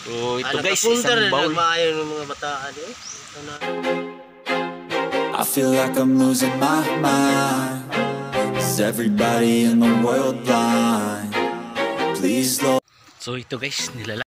So ito guys, isang bowl. I feel like I'm losing my mind. Is everybody in the world blind? Please Lord. So ito guys, nilala.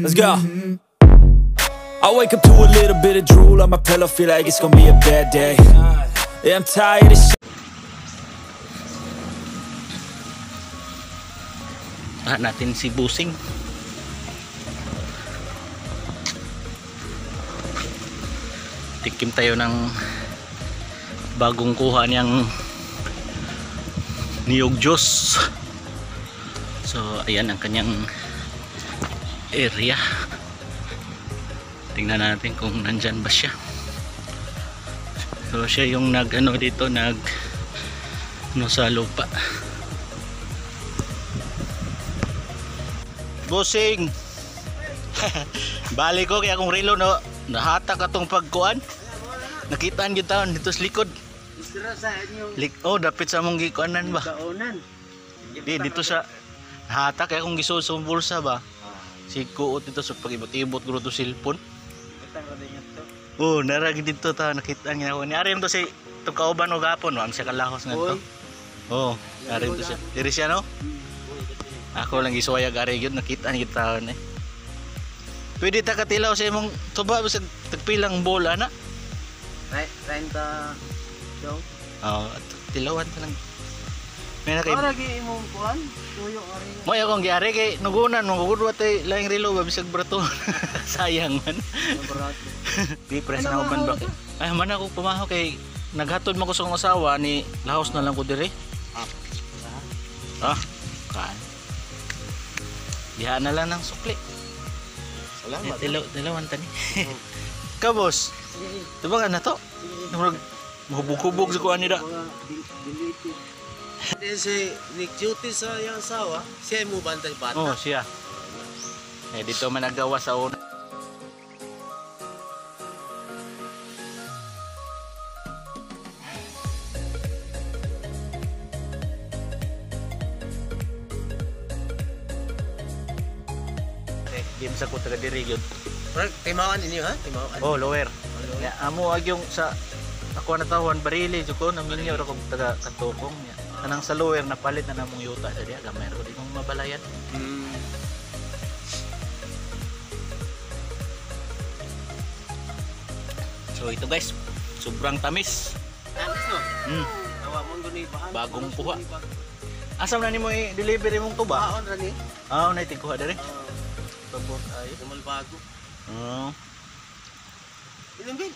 Let's go. I wake up to a little bit of drool on my pillow, feel like it's gonna be a bad day. Yeah, I'm tired of shit. Natin si Busing. Tikim tayo ng bagong kuha niyang niyog juice. So ayan ang kanyang area. Tingnan natin kung nandyan ba siya. So siya yung nag-ano dito, nag-ano sa lupa. Busing. Balik ko kaya kung relo no, nahatak atong pagkuan. Nakitaan gyud taon dito sa likod. Oh, dapit sa mong gikuanan ba? Di dito sa hatak kaya kung gisusumbol sa ba. Si kuot dito sa pag-ibot-ibot guro to cellphone. Oh, naragi dito ta nakita niya ako. Ni ari to si to kauban og gapon, wa siya kalahos nga to. Oh, ari to siya. Diri siya no? Ako lang gisuwayag ari gyud nakita ni taon eh. Pwede ta katilaw sa imong tuba bisag tagpilang bola na. Rain ta daw. Oh, tilawan ta lang. May na kay lagi imong kuan, tuyo ari. Mo akong giari kay nugunan magugudwa tay laing relo ba bisag brato. Sayang man. Di press na uban ba. Ay man ako pumaho kay naghatod man ko sa akong asawa ni lahos na lang ko dire. Kan. Diha na lang ng sukli. Salamat. Tilawan ta ni. Ka boss. Diba na to? Mahubog-hubog sa kuha nila. Si Nick Duty sa yung asawa, siya mo bantay bata. Oh, siya. Eh, dito man nagawa sa una. Game sa ko taga diri gyud. Timawan ninyo ha? Timawan. Oh, lower. Ya, amo agyong sa ako na tawon barili jud ko naminyo ra kog taga katukong niya. Kanang sa lower na palit na namong yuta sa diya gamay ra ko di mong mabalayan. So ito guys, sobrang tamis. Tamis no? Tawa mo guni ba? Bagong kuha. Asam na nimo i-delivery mong tuba? Baon ra ni. Na tiguha dere. Tapos ay tumal bago. Ilang bin?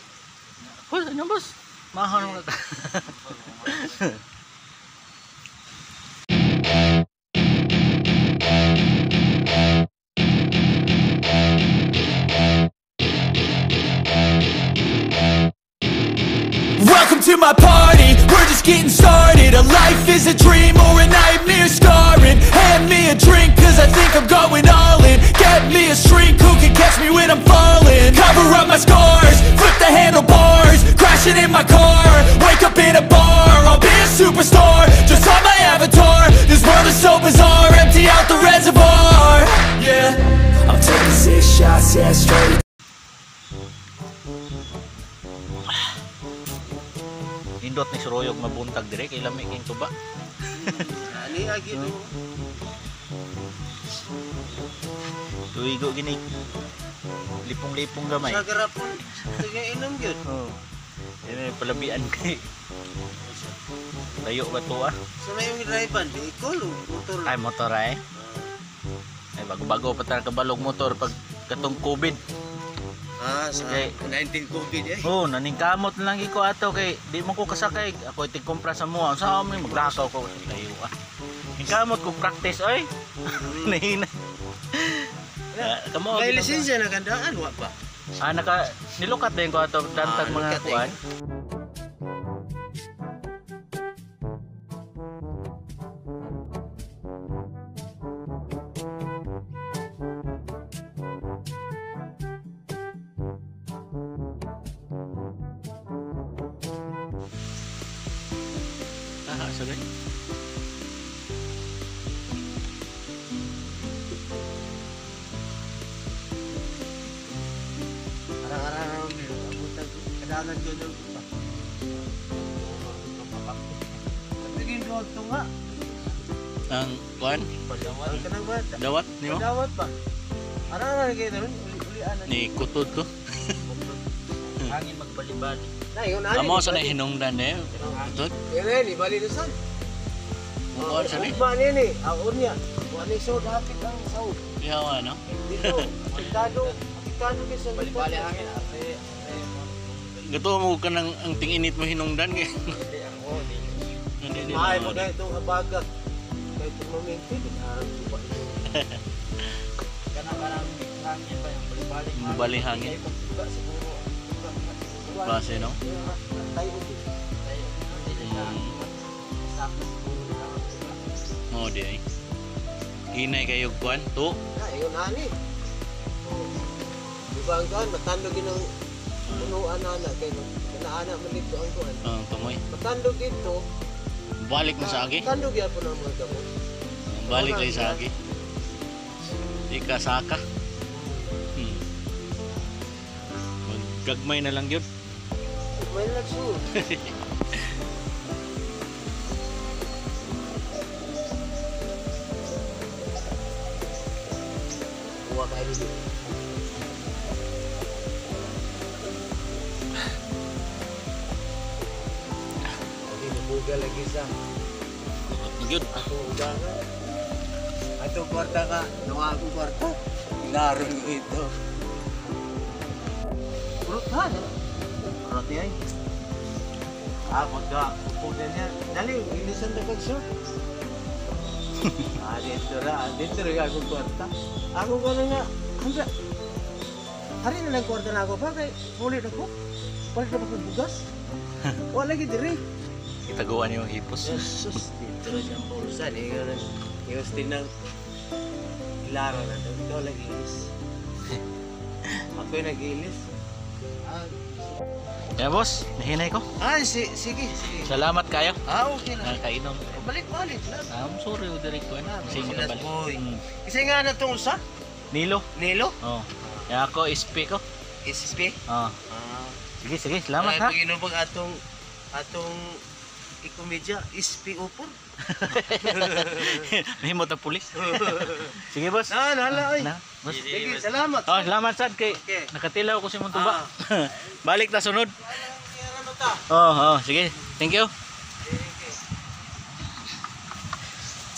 Boss, ano boss? Mahal mo. my party, we're just getting started. A life is a dream or a nightmare scarring. Hand me a drink cause I think I'm going all in. Get me a shrink who can catch me when I'm falling. Cover up my scars, flip the handlebars, crashing in my car, wake up in a bar. I'll be a superstar, just on my avatar. This world is so bizarre, empty out the reservoir. Yeah, I'm taking 6 shots, yeah, straight. Nindot ni Suroyog mabuntag dire kay lami king tuba. Ani agi do. Tuigo gini. Lipong-lipong gamay. Sa garapon. Sige inom gyud. Oh. Ini palabian kay. Layo ba to ah? Sa may yung drive di ko motor. Ay motor ay. Ay bago-bago pa ta kabalog motor pag katong COVID. Ah, sa Okay. 19 COVID eh. Oh, naningkamot lang iko ato kay di mo ko kasakay. Ako tigkumpra sa mo. Sa mo maglakaw ko layo ah. Ningkamot ko practice oy. Nahina. Kamo May lisensya na gandaan wa pa. naka nilukat din ko ato dantag mga lukat din. kuan. Sagay. Arang-arang nilo abutag kadagan gyud pa. Tigin road to nga. Ang kuan Ang kanang bata. dawat nimo Dawat ba? Arang-arang gyud ron uli-ulian. ni kutod ko. Hangin magbalibali. Na yun ani. Amo sa nahinungdan eh. Kutod. Yan ni bali na san. Kuan sa ni. Ba ni aon niya. Wa ni so dapit ang saud. Yawa no. Dito. Aktado kisa balibali hangin ate. Gato mo ka nang ang tinginit mo hinungdan kay. Hindi ako di. Hindi Mahay mo dahil itong habagat. Kahit itong maminti, binarang lupa ito. Kanang hangin pa yung balibali. Balibali hangin. Buka siguro. Base no. Tayo mo din. Tayo mo din. Sakto siguro. Mo di ay. Hinay kayo kuan to. Yun ani. Diba ang kuhan, matandog yun ang punuan na kaya kanaana man dito ang kuhan. Tumoy. Matandog dito. Balik na sa agi. Matandog yan po ng mga gamot. Balik na sa agi. Di ka saka. Maggagmay na lang yun. May nagsuot. Kuha kayo dito. Hindi nabuga lagi sa Yun. ako udangan. Ato kwarta ka, nung ako kwarta. Larong ito. Purot ha? Purot yan. Abot ka, pupunan niya. Dali, inisan na pag-short. Dito rin ako kwarta. Ako ko na nga, hangga. Hari na lang kwarta na ako pa, kay ulit ako. Palit na ako bugas. Wala lagi diri. Itaguan yung hipos. Sus, dito na siyang pulsa. Di ka nang iwas din ng ilaro na ito. Ikaw nag-ilis. Ako'y nag-ilis. Ya boss, nahinay ko. Sige. Salamat kayo. Okay na. Nakainom. Balik-balik lang. I'm sorry udirik ko. Kasi mo Silas nabalik. boy. Kasi nga na itong usa. Nilo. Nilo? Oh. Ya ako SP ko. SSP? Oh. Sige, salamat ha. Pag inubag atong ikomedya, SP upor. Mahimo ta pulis. Sige boss. Nala, Na, boss. Sige, salamat. Oh, salamat sad kay Okay. nakatilaw ko si mong tuba. Balik ta sunod. Ano ta? Sige. Thank you.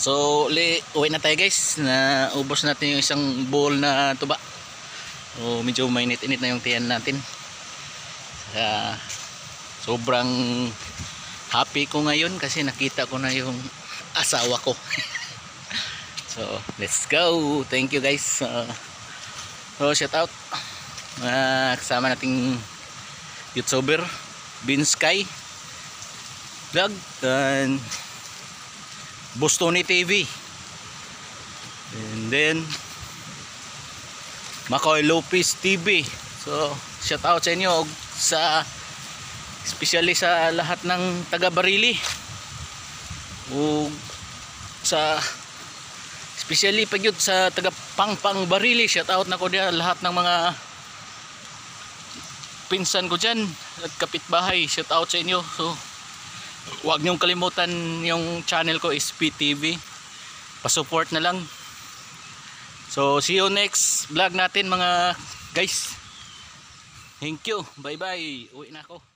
So, uwi na tayo guys. Na ubos natin yung isang bowl na tuba. So, medyo mainit-init na yung tiyan natin. Sobrang happy ko ngayon kasi nakita ko na yung asawa ko. So, let's go. Thank you guys. So, shout out. Kasama nating YouTuber Bin Sky. vlog and Bostoni TV, and then Makoy Lopez TV. So shout out sa inyo sa especially sa lahat ng taga Barili o sa especially pag yun sa taga Pangpang Barili. Shout out na ko diya lahat ng mga pinsan ko dyan at kapitbahay. Shout out sa inyo. So huwag niyong kalimutan yung channel ko, SPTV. Pa-support na lang. So see you next vlog natin mga guys. Thank you. Bye bye. Uwi na ako.